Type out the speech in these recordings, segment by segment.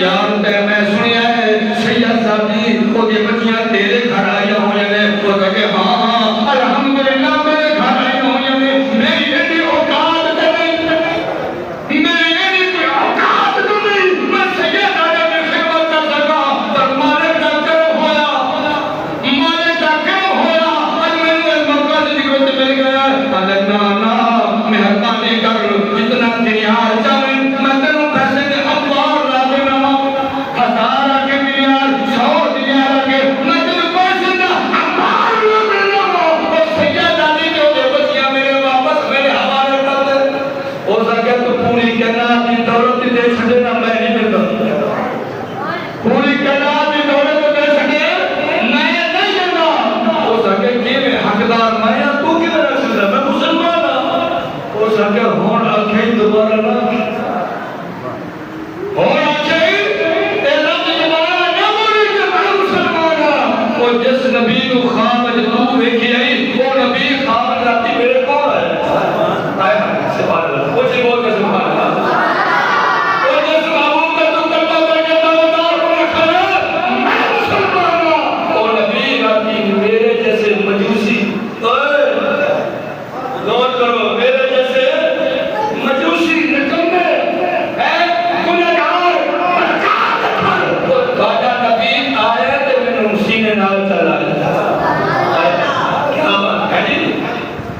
یار تے میں سنیا ہے سید صاحب جی وہ دی بچیاں تیرے گھر آئی ہوئی ہیں وہ کہے ہاں الحمدللہ میرے گھر آئی ہوئی ہیں میری ایڈی اوقات تے نہیں میری ایڈی کوئی اوقات تو نہیں میں سید آدھے میں خدمت کر سکا پر مالک کا کیوں ہویا مالک کا کیوں ہویا اور میں نے موقع سے نکل کے مل گیا اللہ نا مہربانی کر جتنا دنیا چاہے میں تینوں پیسے دے ابوار لازم رہا ہزارہ کے ملیار 100 دنیا لگے میں تینوں پیسے دے ابوار لازم رہا اور سید آدھی جو دے بچیاں میرے واپس میرے حوالے کر دے ہو سکے تو پوری کائنات کی دولت دے چھڑے نہ میں نہیں ملتا پوری کائنات کی دولت دے چھڑے میں نہیں جانا ہو سکے کہ میں حقدار میں یا تو کی میرا چھڑا میں مسلمان ہو سکے ہون آنکھیں دوبارہ نہ ہون آنکھیں اے رب دوبارہ نہ بولی کہ میں مسلمان ہوں وہ جس نبی کو خواب میں تو دیکھی آئی وہ نبی خواب میں جاتی میرے کون ہے سبحان اللہ وہ سے بول کر سبحان اللہ وہ جس محبوب کا تو کلمہ کر کے دعوتار کو رکھا ہے میں مسلمان ہوں وہ نبی جاتی میرے جیسے مجوسی نوٹ کرو میرے جیسے مجوسی نکمے ہے گنہگار برکات وہ خواجہ نبی آئے تو میں نے اسی نے نال چلا کیا بات ہے جی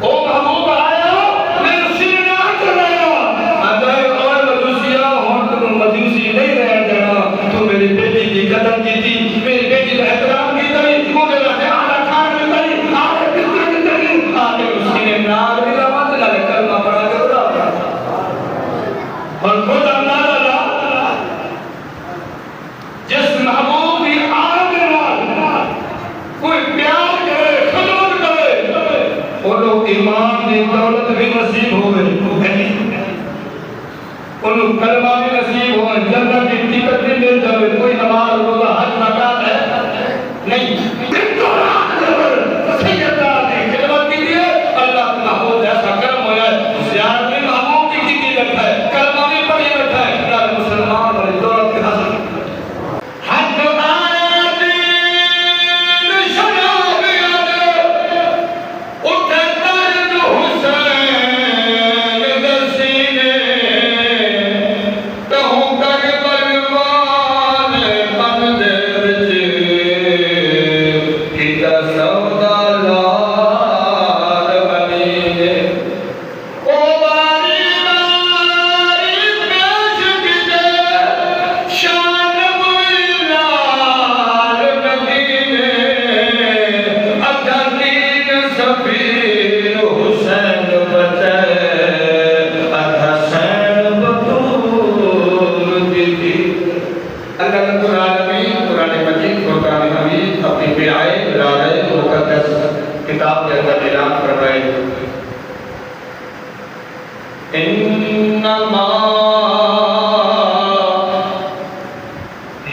او محبوب آیا میں اسی نے نال چلایا اگر اور مجوسیہ ہوں تو مجوسی نہیں رہ جانا تو میری بیٹی کی قدر کی تھی میری بیٹی کا احترام کی تھی وہ میرا خیال کھان کی تھی آگے کتنا کی تھی آگے اسی نے نال بھی روات نہ کلمہ پڑھا کے اڑا اور خود اللہ تعالیٰ جس محبوب کی آمد کوئی پیار کرے خدمت کرے انہوں ایمان دی دولت بھی نصیب ہوئے انہوں کلمہ بھی نصیب ہوئے جنت کی ٹکٹ بھی مل جائے کوئی نماز روزہ حج زکات ہے نہیں سیدہ دی خدمت کی دیئے اللہ محبوب ایسا کرم ہوا ہے زیادہ بھی محبوب کی کی بیٹھا ہے کلمہ بھی پڑھی بیٹھا ہے اللہ مسلمان اور دولت کے حاصل حج آدین شراب یادے اٹھے درد حسین دسینے کہوں کر بلوان بندے بچے کتا سودا لار بنینے او باری باری پیش کتے شان بلال مدینے ادھین سفیر حسین بچے ادھسین بطور دیدی اللہ رب العالمین قرآن مجید قرآن حمید اپنی بیعائے رائے مقدس کتاب کے اندر اعلان فرمائے انما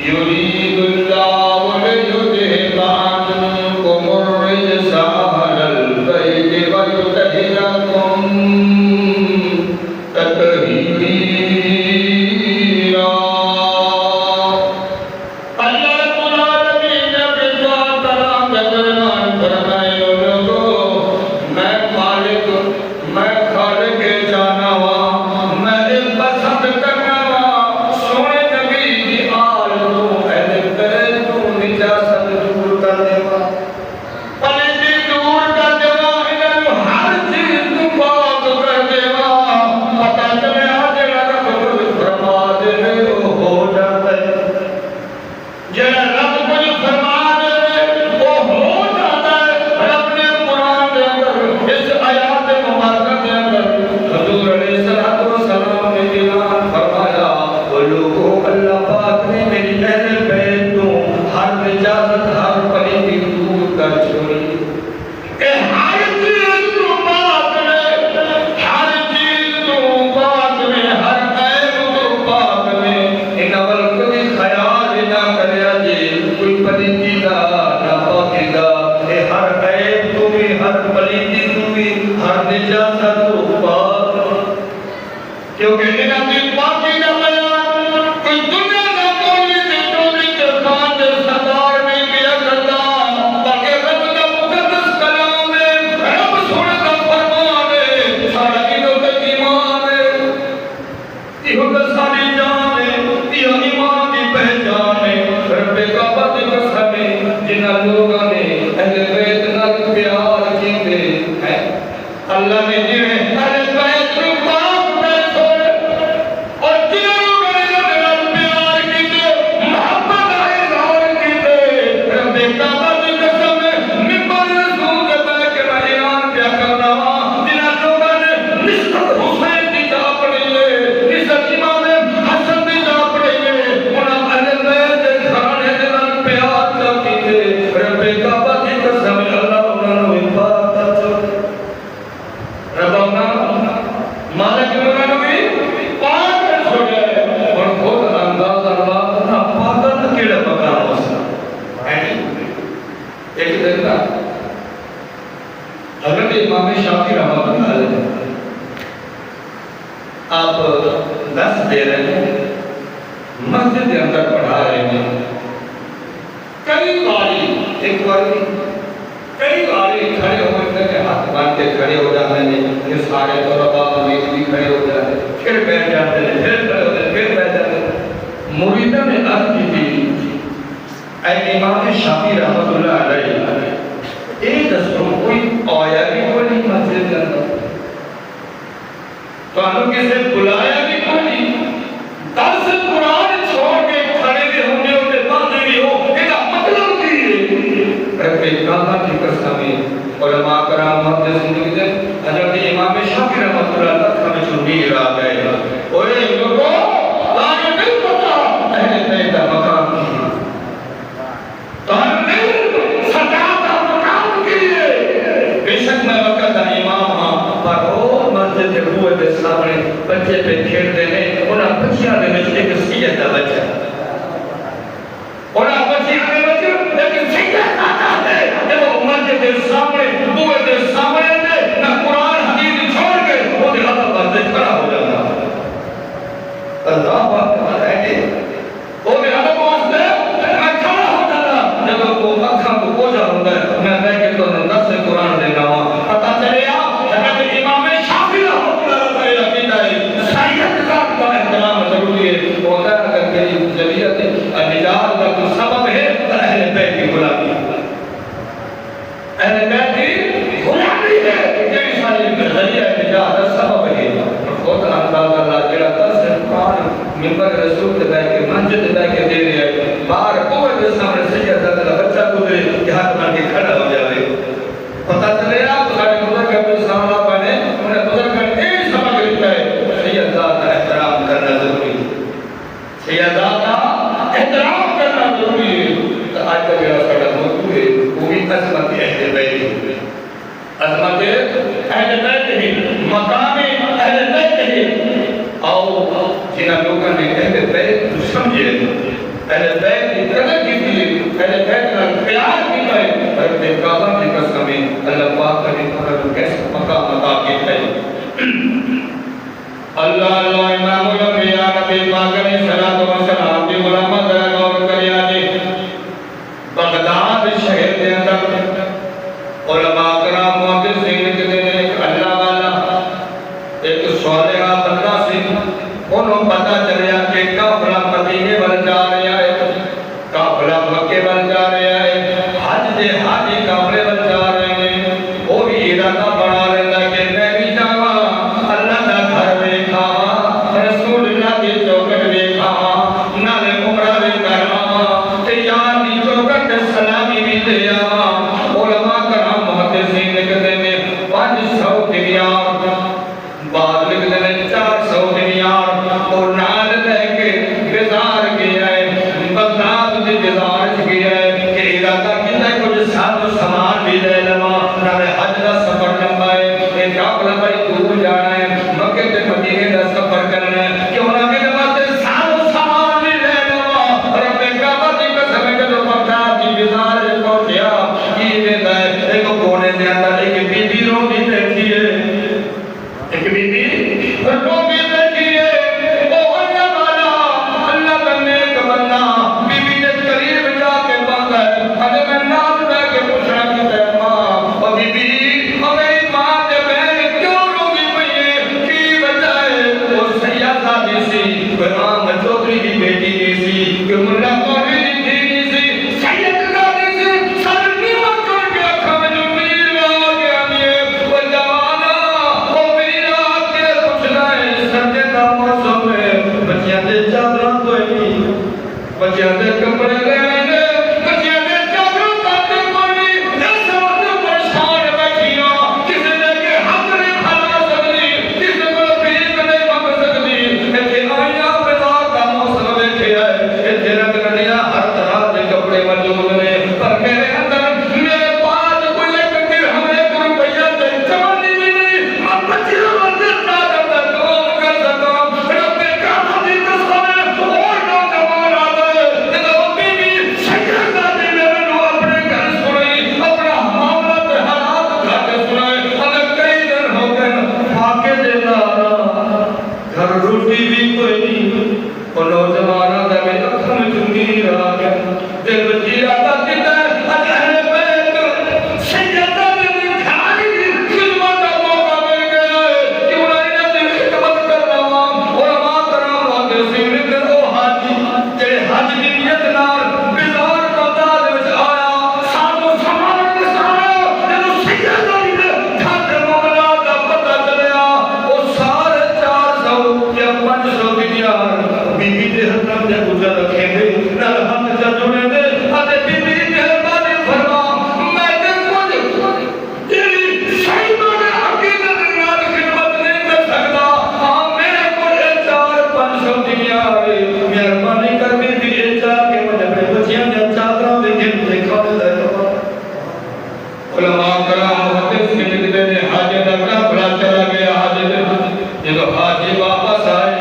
یرید اللہ لیذہب عنکم الرجس اہل البیت ویطہرکم تطہیرا اللہ رب العالمین نے اپنے دعا کلام کے درمیان فرمائے لوگو میں خالق جانا ہوا میں پسند کرنا ہوا سونے نبی کی آل تو اہل شافعی رحمۃ اللہ علیہ آپ درس دے رہے ہیں، مسجد کے اندر پڑھا رہے ہیں، کئی باری کھڑے ہوئے تھے، ہاتھ باندھ کے کھڑے ہو جاتے ہیں، یہ سارے طلباء بھی کھڑے ہو جاتے ہیں، پھر بیٹھ جاتے ہیں، پھر کھڑے ہوتے ہیں، پھر بیٹھ جاتے ہیں۔ مریدوں نے عرض کی تھی، اے امام شافعی رحمۃ اللہ علیہ، ایک دستوں کوئی آیا بھی کوئی نہیں مسجد کے اندر، تو انہوں کسے بلایا بھی کوئی نہیں، درس قرآن چھوڑ کے کھڑے بھی ہوں گے، انہیں باندھے بھی ہو، یہ مطلب کی ہے۔ رب کعبہ کی قسمیں علماء کرام محدثین لکھتے ہیں، حضرت امام شافعی رحمۃ اللہ علیہ ہمیں چنیر آ گئے، اوے لوگوں تمہیں نہیں پتا اہل بیت کا مقام کی، تمہیں نہیں سجاد کا مقام کی ہے۔ بے شک میں وقت کا امام ہاں، پر وہ مسجد کے بوئے کے سامنے بچے پہ کھیلتے ہیں، انہاں بچیاں دے وچ ایک سید دا بچہ، انہاں بچیاں دے وچ ایک سید آتا ہے، جو مسجد کے سامنے بوئے کے سامنے نہ قرآن حدیث چھوڑ کے وہ دے ہاتھ پر کھڑا ہو جاتا ہے۔ اللہ اکبر ہے، وہ دے ہاتھ واسطے میں کھڑا ہو جاتا، جب وہ اکھاں کو پوجا ہوتا ہے، میں کہہ کے تو درس قرآن دینا ہوا، پتہ چلے حضرت امام شافعی رحمۃ اللہ علیہ عقیدہ ہے سید ذات کا احترام ضروری ہے، ہوتا ہے اگر میری جلیت نجات کا کوئی سبب ہے تو اہل بیت کی غلامی، اہل بیت کی غلامی ہے، یہ ساری ذریعہ نجات کا سبب ہے۔ خود انداز اللہ جڑا درس قرآن منبر رسول کے بیٹھ کے مسجد کے بیٹھ کے دے رہے ہیں، باہر کوئی کے سامنے سید ذات کا بچہ گزرے کہ ہاتھ بن کے کھڑا ہو جائے، پتہ چلے آپ سارے بزرگ اپنے سامنے بنے، انہیں بزرگ کرنے ایک سبق لکھتا ہے، سید ذات کا احترام کرنا ضروری ہے، سید ذات کا احترام کرنا ضروری ہے۔ تو آج کا میرا سارا موضوع ہے وہ بھی عظمت اہل بیت ہے، عظمت اہل بیت ہے، مقام اہل بیت ہے۔ اور جنہاں لوگوں نے اہل بیت کو سمجھے، اہل بیت کی قدر کی تھی، اہل بیت کا پیار کیا ہے، رب کعبہ کی قسمیں اللہ پاک کا نے کیسے مقام عطا کیا ہے۔ اللہ اللہ امام الانبیاء نبی پاک علیہ الصلوۃ والسلام کی غلامت ذرا غور کریا جی، بغداد شہر کے اندر علماء کرام محدثین کے دن ایک اللہ والا ایک صالحہ بندہ سی، انہوں پتہ چلیا کہ قافلہ مدینے ول جا رہا ہے، قافلہ مکے ول جا رہا ہے، حج دے حاجی قافلے ول جا رہے ہیں، وہ بھی ارادہ بنا رہا کہ میں بھی جاواں، اللہ دا گھر ویکھاں، رسول اللہ دی چوکھٹ ویکھاں، نالے عمرہ بھی کراں، تے یار دی چوکھٹ تے سلامی بھی دے آواں۔ علماء کرام محدثین کہتے ہیں 500 دینار، بعد لکھتے ہیں 400 دینار، اور نال لے کے بازار گیا ہے، بغداد دی بازار گیا ہے کہ ارادہ کیتا ہے کچھ ساز و سامان بھی لے لواں، نال حج دا سفر لمبا ہے، ایک قافلہ بڑی دور جانا ہے، مکے تے مدینے دا سفر کرنا ہے، کیوں نہ کہ واسطے ساز و سامان بھی لے لواں۔ رب کعبہ دی قسم ہے کہ بغداد دی بازار پہنچیا، کی ویندا ہے ایک کونے دے اندر ایک بی بی روندی بیٹھی ہے، ایک بی بی روندی بیٹھی ہے، او اللہ والا اللہ کا نیک بندہ بی بی نے قریب جا کے باندا ہے، ارے میں نال بیٹھ کے پوچھنا کہ تے ماں او بی بی او میری ماں تے بہن کیوں روندی پئی ہے، کی وجہ ہے؟ وہ سیدہ دی سی، کوئی عام چودھری دی بیٹی نہیں سی، کوئی ملا مولوی دی دھی نہیں سی، سیدہ دی سی، سر نیواں کر کے اکھاں وچ نیل آ گیا میے، وہ جوانا او میری رات کے پوچھنا ہے، سردے دا موسم ہے، بچیاں دے چادراں کوئی نہیں، بچیاں دے کپڑے لینے نے، بچیاں دے چادراں تاتے کوئی نہیں، اس وقت پریشان بیٹھیاں، کسی نے کے حق نہیں کھلا سکتی، کسی کو بھیک نہیں مانگ سکتی، ایتھے آئیاں بازار دا موسم ویکھیا ہے، ایتھے رنگ رنگیاں ہر طرح دے کپڑے موجود نے، پر میرے اندر میرے پاس کوئی ایک درہم ایک روپیہ تے چمنی بھی نہیں، میں بچیاں واسطے چادر دا کام کر سکاں۔ رب کعبہ دی قسم ہے، اور نوجوان آدھے دل وچ ارادہ کیتا اج اہل بیت سیدہ دی گھر دی خدمت دا موقع مل گیا ہے کہ انہاں دی خدمت کرنا وا علماء کرام واتے سن کر او حاجی جڑے حج دی نیت نال بازار بغداد وچ آیا سانو سامان وسایا جدوں سیدہ دی گھر دے معاملات دا پتہ چلیا او سارے 400 یا 500 دینار بی بی دے ہتھاں تے گزر رکھے دے نال ہاتھ چا جوڑے دے اتے بی بی دے مہربانی فرما میں تے کچھ تیری صحیح معنی عقیدت نال خدمت نہیں کر سکدا ہاں میرے کول 400-500 دینار مہربانی کر بی بی اے جا کے مجھے بچیاں دے چادراں دے گن تے کھا دے علماء کرام محدث نے لکھتے ہیں حاجی دا قافلہ چلا گیا حاجی جب حاجی واپس آئے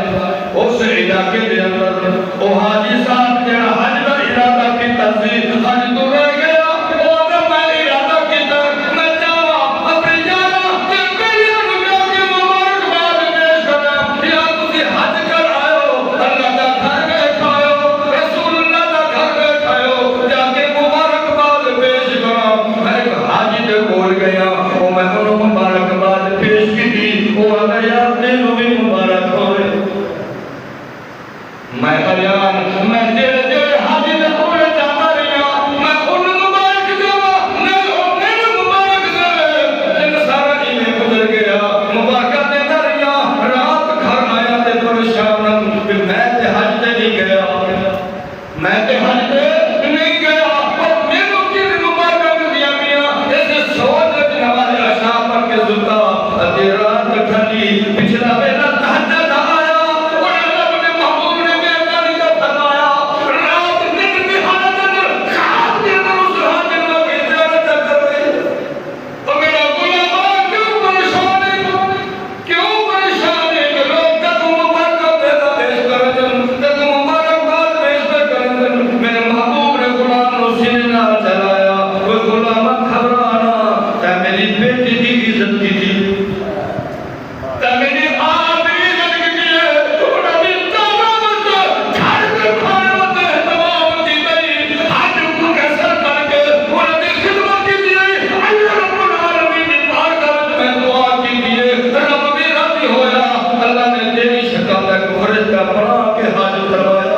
اس علاقے دے اندر او حاجی صاحب جڑا حج دا ارادہ کیتا سی حج تو رہ گیا او اگر میں ارادہ کیتا میں جاواں اپنی جانا تے کلیاں نوں جا کے مبارکباد پیش کراں یا تسی حج کر آئے ہو اللہ دا گھر بیٹھ آئے ہو رسول اللہ دا گھر بیٹھ آئے ہو جا کے مبارکباد پیش کراں میں حاجی دے کول گیا او میں انہوں مبارکباد پیش کیتی او اگر یا تینوں بھی مبارک ہوئے میں بیان میں تیرے تیرے حاجی دے کول جاتا رہیا میں انہوں مبارک دیوا نہیں او میرے مبارک دے جن سارا ایویں گزر گیا مبارکہ دیتا رہیا رات گھر آیا تے پریشان کہ میں تے حج تے نہیں گیا میں تے حج تے نہیں گیا اور میرے کی مبارکہ دیا میاں ایسے سوچ وچ نماز عشاء پڑھ کے ستا تے رات ٹھنڈی پچھلا ویلا تہجد آیا اور اللہ نے محبوب نے مہربانی کا فرمایا رات دن کی حالت اندر خواب کے اندر اس حاجی نو کی زیارت کر رہی اور میرا غلام کیوں پریشان ہے کہ لوگ تک مبارک پیش کرن تک مبارکباد پیش کرن میرے محبوب نے غلام نو سینے نال چلایا وہ غلام گھبرانا تے میری بیٹی دی عزت کی تھی تے میری آپ دی عزت کی تھی انہاں دی تعلیم گھر کے کھانے واسطے اہتمام کی گئی حج کو کیسا کر کے انہاں دی خدمت کی تھی اللہ رب العالمین دی بارگاہ میں دعا کی تھی رب بھی راضی ہویا اللہ نے تیری شکل تک فرض کا پڑھا کے حج کروایا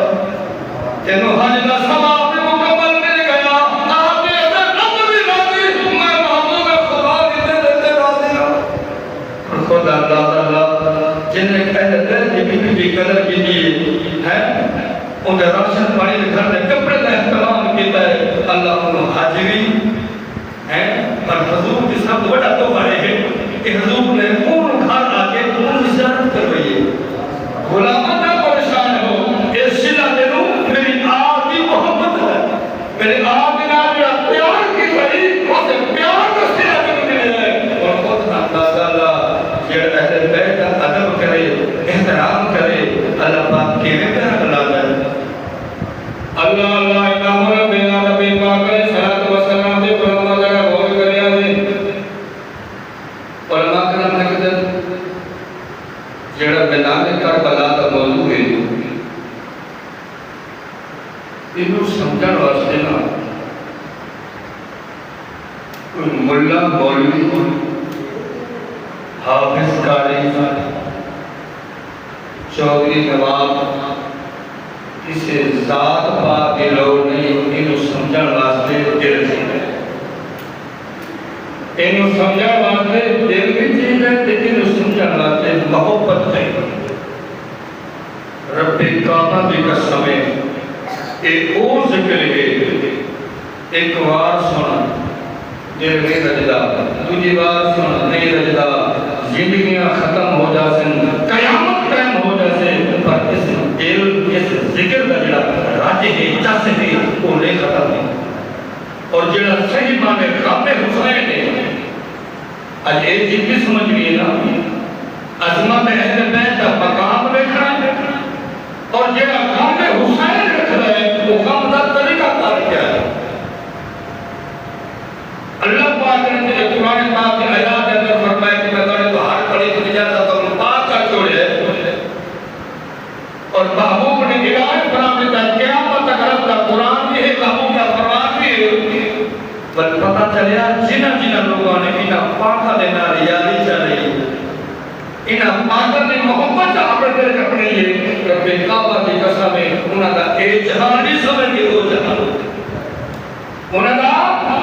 تینوں حج کا ثواب بھی مکمل مل گیا آپ نے رب بھی راضی میں محبوب خدا کی تے راضی ہوں خدا اللہ جن نے کہتے ہیں کہ بی قدر کی دی ہے انہیں راشن پانی گھر میں کپڑے کا احترام کیتا ہے اللہ انہوں حاضری ہے اور حضور کی سب بڑا تو بڑے ہیں کہ حضور نے ان گھر آگے ان زیارت کر رہی ہے غلامہ نہ پریشان ہو اس صلہ دنوں میری آپ کی محبت ہے میرے آپ کے نام میرا پیار کی بھئی اسے پیار کا صلہ دنوں ملے ہے اور خود اللہ یہ اہل بیت کا ادب کرے احترام کرے اللہ پاک کی رحمت اللہ ہے اللہ اللہ انعام رب العالمین پاک علیہ الصلوۃ والسلام دے علماء ذرا غور کریا دے علماء کرام نے کہتے جڑا میدان کربلا دا موضوع ہے اینو سمجھن واسطے نا کوئی ملا مولوی حافظ قاری چودھری نواب کسی ذات پاک کے لوگ نہیں انہوں سمجھن واسطے دل چاہیے انہوں سمجھن واسطے دل بھی چاہیے لیکن انہوں سمجھن واسطے محبت چاہیے رب کعبہ بھی قسم ہے ایک اور ذکر ہے ایک بار سنا دل نہیں رجدا دوسری بار سنا نہیں رجدا زندگیاں ختم ہو جاسن قیامت قائم ہو جاسے پر اس دل اس ذکر کا جڑا راج ہے چس ہے وہ نہیں ختم ہے اور جڑا صحیح معنی غم حسین ہے اج ایک چیز بھی سمجھ گئی نا عظمت اہل بیت کا مقام دیکھنا ہے اور جڑا غم حسین رکھ رہا ہے وہ غم کا طریقہ کار کیا ہے اللہ پاک نے قرآن پاک کی آیات کے اندر فرمایا کہ میں تو ہر کڑی کو اجازت اور پاک کر چھوڑے اور محبوب نے ہدایت فرما دیتا ہے قیامت تک رب کا قرآن یہ ہے پر پتہ چلیا جنہ لوگوں نے انہاں پاکاں دے نال یاری چلی انہاں پاکاں دی محبت اپنے دل اپنے یہ رب کعبہ دی قسم ہے انہاں دا اے جہان نہیں سمجھ کے وہ جہان انہاں دا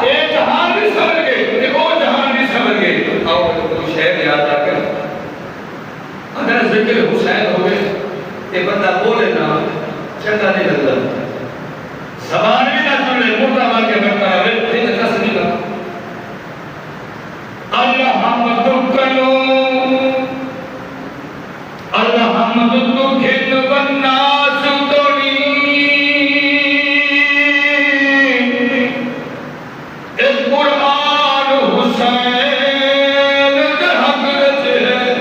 اے جہان نہیں سمجھ کے تے وہ جہان نہیں سمجھ کے آؤ کوئی شہر یاد رکھ اگر ذکر حسین ہوئے کہ بندہ بولے نا چنگا نہیں لگتا زبان بھی نہ چلے مردہ مار کے کرتا ہے دل کس نہیں لگا اللہ حمد کرو اللہ حمد تو کھن والناس دونی اس قرآن حسین کے حق رچے ہے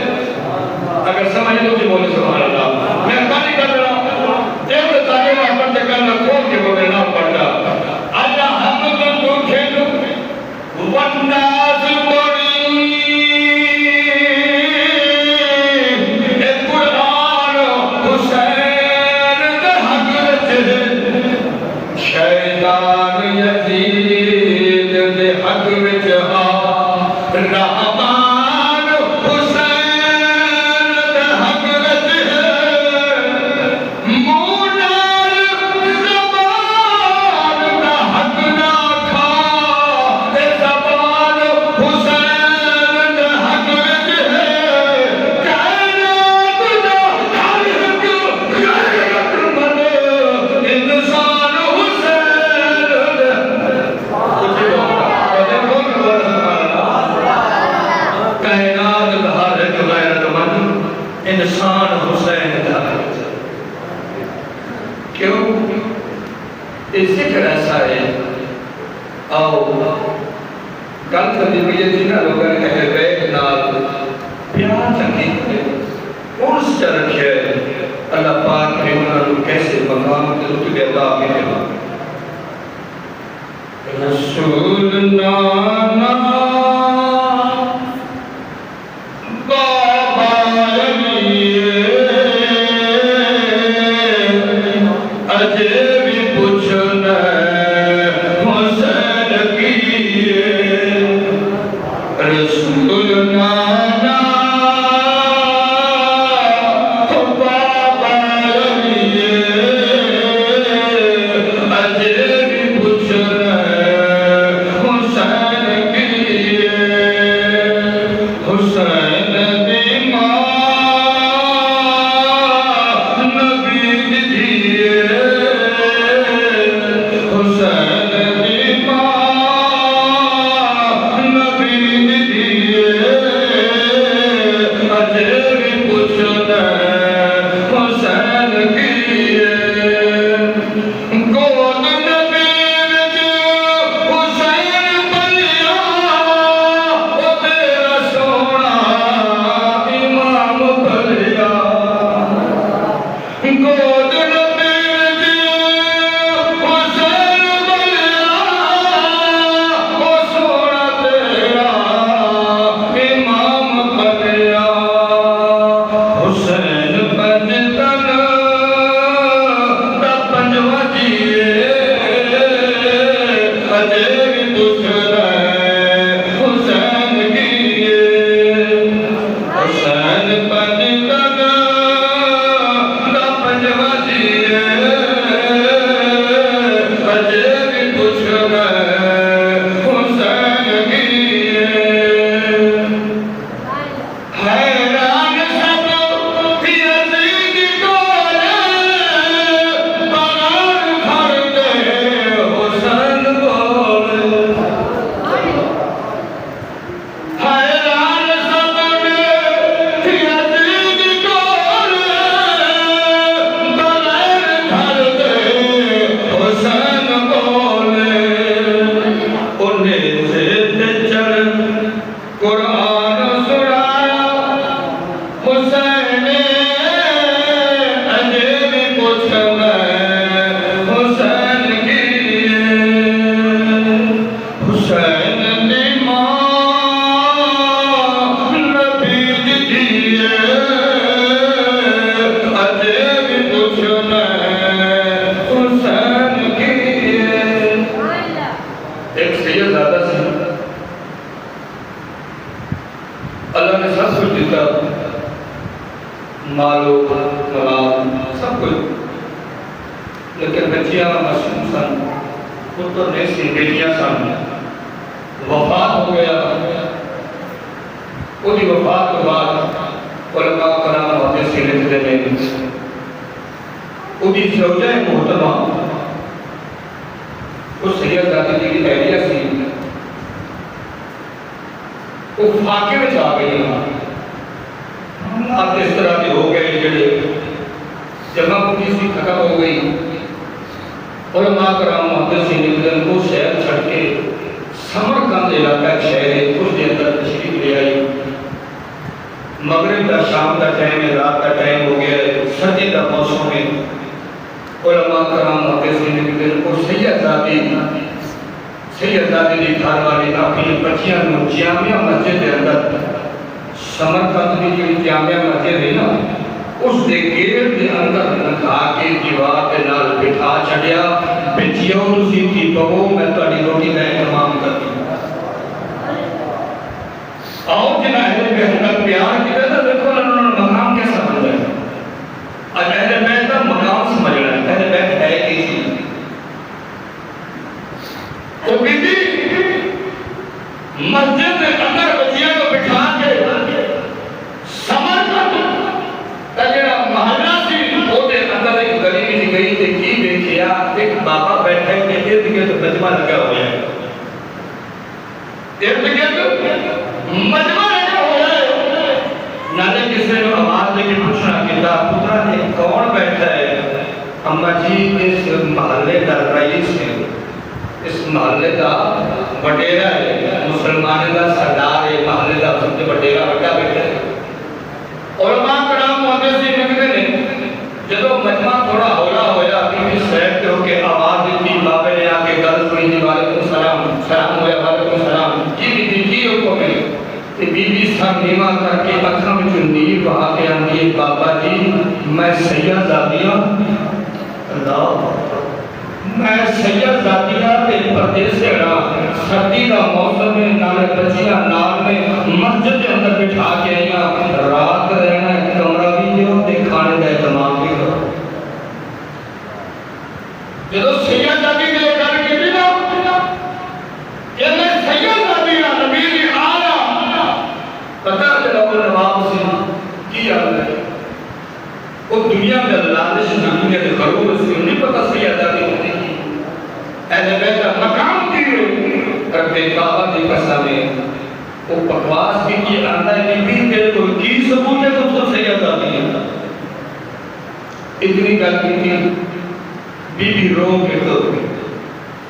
اگر سمجھ لو کہ بولے سبحان اللہ میں کاری کر رہا ایک تعلیم اپن جگہ نہ کھول کے بولے نہ پڑھتا اللہ حمد تو کھن والناس دونی اس قرآن حسین کے حق رچے شیطان یزید دے حق وچ رحمان حسین دے حق وچ منہ نال زبان دا حق نہ کھا اے زبان حسین دے حق وچ کائنات دا خالق غیرت مند انسان حسین دے کائنات دا خالق غیرت مند انسان حسین دا کیوں یہ ذکر ایسا ہے آؤ گل کرنی بھی یہ جنہ لوگوں نے اہل بیت نال پیار چنگی ہے عرص چ رکھے اللہ پاک نے انہوں نے کیسے مقام تے رتبے عطا کیتے رسول نانا بابا اجے بھی پوچھنا حسین کی رسول نانا بابا اجے بھی پوچھنا حسین مالو ملال سب کچھ، لیکن بچیاں معصوم سن، پتر نہیں سی، بیٹیاں سن. وفات ہو گیا. وہ وفات کے بعد علماء کرام محدثین لکھتے ہیں وہ زوجہ محترمہ وہ سید دادی جی کی اہلیہ سی، وہ فاقے میں آ گئی. حالات اس طرح کے ہو گئے جڑے جمع پوری سی ختم ہو گئی. علماء کرام محدثین لکھتے ہیں وہ شہر چھڑ کے سمرقند علاقہ ایک شہر ہے اس کے اندر تشریف لے آئی. مغرب کا شام کا ٹائم ہے، رات کا ٹائم ہو گیا ہے، سردی کا موسم ہے. علماء کرام محدثین لکھتے ہیں وہ سیدزادی کی گھر والی اپنی بچیاں کو جامعہ مسجد کے اندر، سمرقند کی جو جامعہ مسجد ہے نا اس کے گیٹ کے اندر لگا کے دیوار کے نال بٹھا چھڑیا، بچیوں تسی تھی بہو میں تہاڈی روٹی کا اہتمام کرتی ہوں. اور جنہیں اہل بیت کا پیار کیا تھا، دیکھو انہوں نے مقام کیسا بن جائے. آج اہل بیت کا مقام سمجھ رہا ہے، اہل بیت ہے کی چیز. تو بی بی مسجد کے اندر بچیاں کو بٹھا کے سمرقند کا جڑا محلہ سی وہ دے اندر ایک گلی میں گئی تے کی دیکھیا ایک بابا بیٹھا ہے کہ ارد گرد مجمع لگا ہوا ہے. ارد گرد مجمع لگا ہوا ہے. نالے کسی نے آواز دے کے پوچھنا کہ پترا یہ کون بیٹھا ہے؟ اما جی اس محلے کا رئیس ہے، اس محلے کا وڈیرا ہے، مسلمان کا سردار ہے، محلے کا سب سے وڈیرا بڑا بیٹھا ہے. علماء کرام محدثین لکھتے ہیں جدو مجمع تھوڑا ہولا ہویا کہ سیٹ ہو کے آواز دیتی، بابے نے آ کے گل سنی دی، وعلیکم السلام، سلام ہویا، وعلیکم السلام، جی حکم ہے. بی بی سر نیواں کر کے اکھاں وچ نیل بہا کے آندی ہے بابا جی میں سید زادیاں، اللہ میں سید زادیاں تے پردیسے رہا، سردی کا موسم میں نالے بچیاں نال میں مسجد کے اندر بٹھا کے آئیاں، رات رہنا کمرہ بھی جو تے کھانے کا اہتمام بھی کرو. جدو سید زادی نے گل کی نا کہ میں سید زادی ہاں، نبی دی آیا پتہ چلا وہ نواب سے کی آتا ہے. وہ دنیا میں لالچ دنیا کے غرور سے نہیں پتہ سید زادی ہوتی کی اہل بیت کا مقام کی رب کعبہ دی قسم ہے. وہ بکواس بھی کی آتا ہے کہ بھی تیرے کو کی ثبوت ہے تو سید زادی ہے. اتنی گل کی تھی بی بی رو کے تو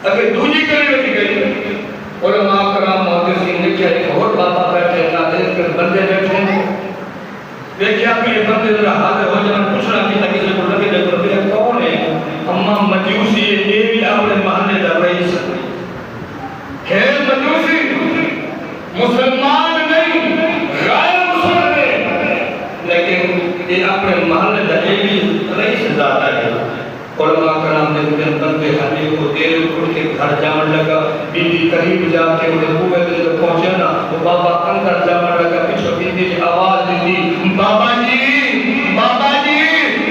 اگر دوجی کری ہوتی گئی. علماء کرام محدثین نے کیا ایک اور بابا بیٹھے نادر کے بندے بیٹھے ہیں، دیکھیا کہ یہ بندے ذرا حاضر ہو جانا پوچھنا کہ تاکہ سے کو لگے دیکھو یہ کون ہے؟ اما مجوسی یہ بھی اپنے محلے کا رئیس ہے. مجوسی مسلمان نہیں، غیر مسلم ہے، لیکن یہ اپنے محلے کا ایک رئیس ذات ہے. علماء کرام نے بندے حدیث کو دیر اٹھ کے گھر جان لگا. بی بی قریب جا کے انہیں بوئے دے جو پہنچے نا وہ بابا اندر جان لگا. پیچھو بی بی آواز دی بابا جی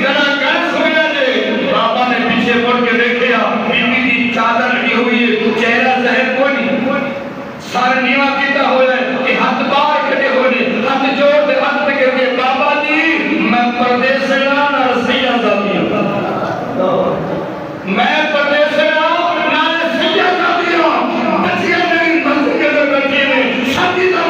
ذرا گھر سویا دے. بابا نے پیچھے مڑ کے دیکھیا بی بی کی چادر لگی ہوئی ہے، چہرہ ظاہر کوئی نہیں، سارے نیواں کیتا ہوا ہے کہ ہاتھ باہر کھڑے ہوئے، ہاتھ جوڑ دے ہاتھ پہ کہتے بابا جی میں پردیس سے نہ رسیہ زادی ہوں، میں پردیس سے نہ سید زادی ہوں. بچیاں نہیں مسجد کے اندر بیٹھی ہیں، شادی کا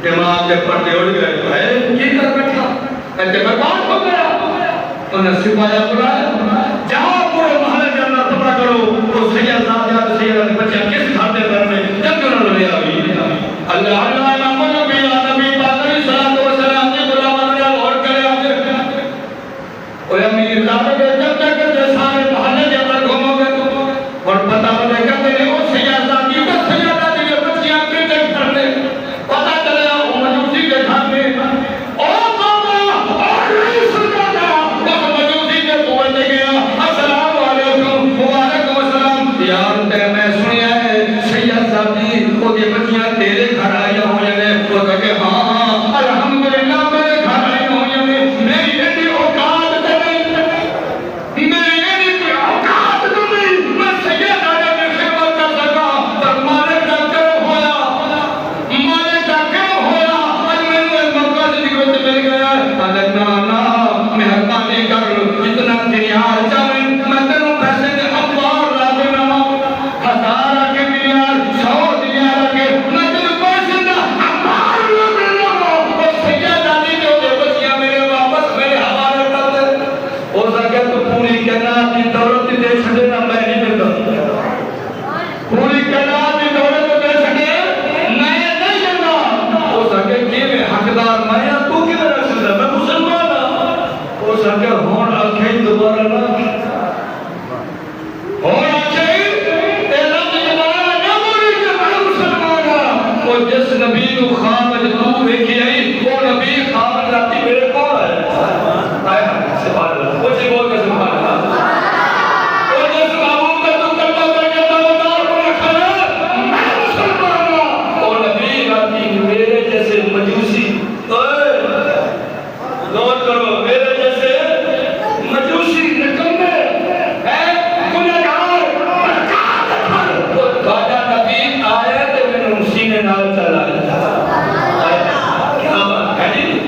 دماغ کے پردے اڑ گئے ہے یہ کر بیٹھا کہ برباد ہو گیا انہیں سپاہیا بلایا جہاں پورے محلے کے اندر پتہ کرو وہ سید زادیات سید بچے کس گھر کے گھر میں جب انہوں نے لے آئی اللہ اللہ محمد نبی نبی پاک علیہ الصلوۃ والسلام کی غلامان نے غور کرے اور امیر صاحب کے جب تک کے سارے محلے کے اندر گھومو گے اور پتہ لگے کہ وہ سید زادی کا سید زادی کے بچیاں کے گھر میں پتہ چلا وہ مجوسی کے گھر میں میں سنیا ہے سید زادی وہ یہ بچیاں تیرے گھر آئی ہوں یعنی وہ کہے ہاں الحمدللہ میرے گھر آئی ہوں یعنی میری ایڈی اوقات نہیں میری ایڈی کوئی اوقات نہیں میں سید زادی کی خدمت کر سکا پر مالے ڈاکٹر ہویا آج میں نے موقع سے نکلتے مل گیا اللہ نا مہربانی کر جتنا تیری حال چاہیں میں تینوں پیسے دے ابوار راضی نہ ہزارہ کے دینار 100 دینار کے میں تینوں پیسے دے ابوار راضی نہ وہ سید زادی جو دے بچیاں میرے واپس میرے حوالے کر دے ہو سکے تو پوری کائنات کی دولت دے چھڑے نہ میں نہیں دیتا پوری کائنات کی دولت دے چھڑے میں نہیں دیتا ہو سکے کہ میں حقدار میں یا تو کی میرا شدہ میں مسلمان ہو سکے ہون آنکھیں دوبارہ نہ ہون آنکھیں تیرا دوبارہ نہ موری کہ میں مسلمان ہوں وہ جس نبی کو خواب جدو دیکھی آئی وہ نبی خواب جاتی میرے کون ہے سبحان اللہ وہ جی بول کے سبحان اللہ وہ جس محبوب کا تو کلمہ کر کے دعوتار کو رکھا ہے میں مسلمان ہوں وہ نبی جاتی میرے جیسے مجوسی نوٹ کرو میرے جیسے مجوسی نکمے ہیں گنہگار وہ خواجہ نبی آئے تو میں نے سینے نال چلا کیا بات ہے جی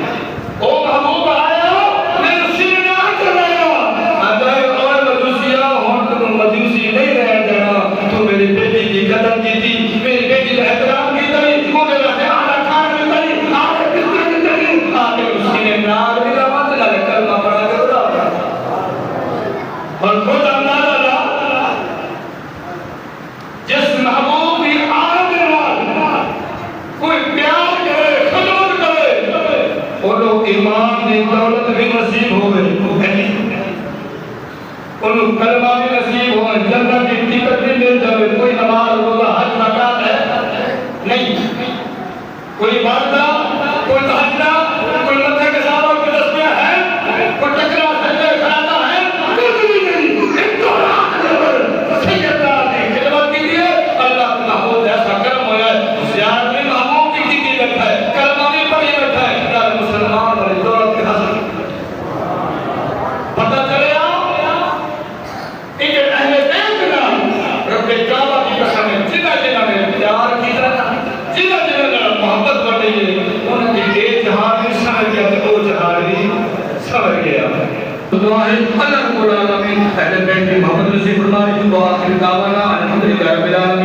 وہ محبوب آیا میں نے سینے نال چلایا اگر اور مجوسیاں ہوں تو مجوسی نہیں رہ جانا تو میری بیٹی کی قدر کی تھی میری بیٹی کا احترام کی تھی وہ میرا خیال رکھا کی تھی آگے کتنا کی تھی آگے سینے نال بھی رہا تھا کلمہ پڑھا کے اڑا اور خود اندازہ لا جس محبوب کی آمد کوئی پیار کرے خدمت کرے وہ لوگ ایمان دی دولت بھی نصیب ہو گئی انہوں کلمہ بھی نصیب ہو جنت کی ٹکٹ بھی مل جائے کوئی نماز روزہ حج زکات ہے نہیں کوئی عبادت کوئی تہجد کوئی متھے کے ساتھ کوئی تسبیح ہے کوئی ٹکرا سجدے کھڑاتا ہے کچھ بھی نہیں ایک تو رات جبر سید زادی خدمت کی دیئے اللہ محبوب ایسا کرم ہوا ہے زیارت میں محبوب کی کی بیٹھا ہے کلمہ بھی پڑھی بیٹھا ہے یار مسلمان اور دولت کے حاصل پتہ چلے ایک اہل بیت کا رب کعبہ کی قسم ہے جنہ میں پیار کی طرح جنہ محبت بڑھ رہی ہے ان کی ایک جہاں بھی سمجھ گیا تو وہ جہاں بھی سمجھ گیا دعائیں اللہ رب العالمین اہل بیت کی محبت نصیب فرمائے وآخر دعوانا الحمدللہ رب العالمین